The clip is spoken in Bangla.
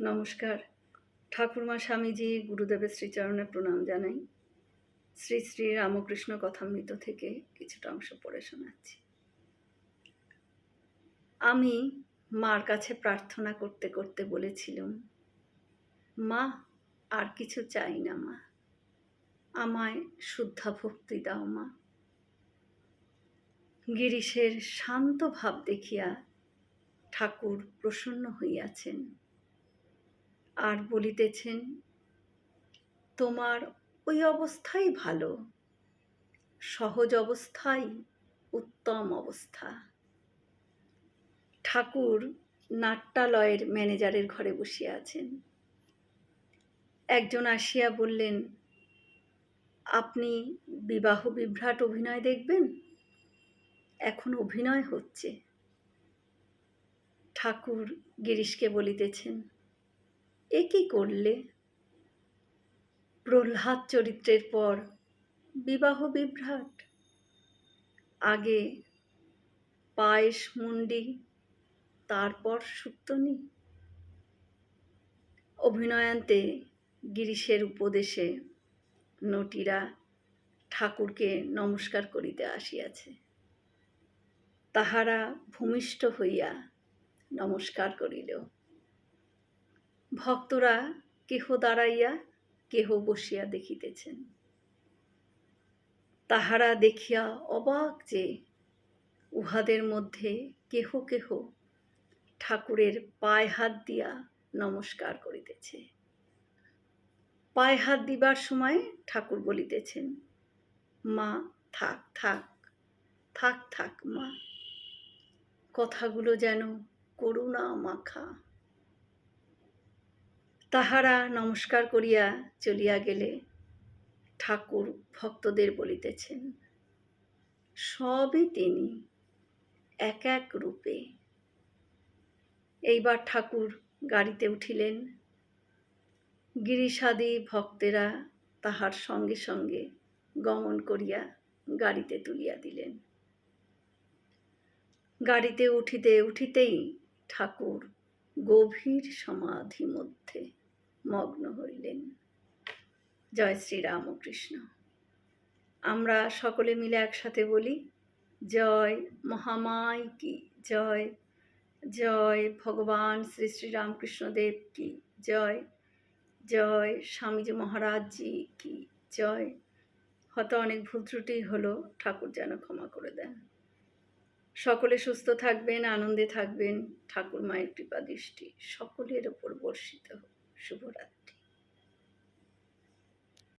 নমস্কার। ঠাকুরমা স্বামীজি গুরুদেবের শ্রীচরণে প্রণাম জানাই। শ্রী শ্রী রামকৃষ্ণ কথামৃত থেকে কিছুটা অংশ পড়ে শোনাচ্ছি। আমি মার কাছে প্রার্থনা করতে করতে বলেছিলুম, মা, আর কিছু চাই না মা, আমায় শুদ্ধা ভক্তি দাও মা। গিরিশের শান্ত ভাব দেখিয়া ঠাকুর প্রসন্ন হইয়াছেন আর বলিতেছেন, তোমার ওই অবস্থাই ভালো, সহজ অবস্থাই উত্তম অবস্থা। ঠাকুর নাট্যালয়ের ম্যানেজারের ঘরে বসিয়া আছেন। একজন আসিয়া বললেন, আপনি বিবাহ বিভ্রাট অভিনয় দেখবেন? এখন অভিনয় হচ্ছে। ঠাকুর গিরিশকে বলিতেছেন, এ কি করলে? প্রহ্লাদ চরিত্রের পর বিবাহ বিভ্রাট, আগে পায়েস মুন্ডি, তারপর সুক্তনি। অভিনয়ান্তে গিরিশের উপদেশে নটীরা ঠাকুরকে নমস্কার করিতে আসিয়াছে। তাহারা ভূমিষ্ঠ হইয়া নমস্কার করিল। ভক্তরা কেহ দাঁড়াইয়া কেহ বসিয়া দেখিতেছেন। তাহারা দেখিয়া অবাক যে উহাদের মধ্যে কেহ কেহ ঠাকুরের পায়ে হাত দিয়া নমস্কার করিতেছে। পায়ে হাত দিবার সময় ঠাকুর বলিতেছেন, মা থাক থাক থাক থাক মা। কথাগুলো যেন করুণা মাখা। তাহারা নমস্কার করিয়া চলিয়া গেলে ঠাকুর ভক্তদের বলিতেছেন, সবই তিনি, এক এক রূপে। এইবার ঠাকুর গাড়িতে উঠিলেন। গিরিশাদি ভক্তেরা তাহার সঙ্গে সঙ্গে গমন করিয়া গাড়িতে তুলিয়া দিলেন। গাড়িতে উঠিতে উঠিতেই ঠাকুর গভীর সমাধি মধ্যে মগ্ন হইলেন। জয় শ্রী রামকৃষ্ণ। আমরা সকলে মিলে একসাথে বলি, জয় মহামায় কি জয়, জয় ভগবান শ্রী শ্রী রামকৃষ্ণদেব কি জয়, জয় স্বামীজি মহারাজজি কি জয়। হয়তো অনেক ভুল ত্রুটি হলো, ঠাকুর যেন ক্ষমা করে দেন। সকলে সুস্থ থাকবেন, আনন্দে থাকবেন। ঠাকুর মায়ের কৃপা দৃষ্টি সকলের ওপর বর্ষিত হোক। শুভরাত্রি।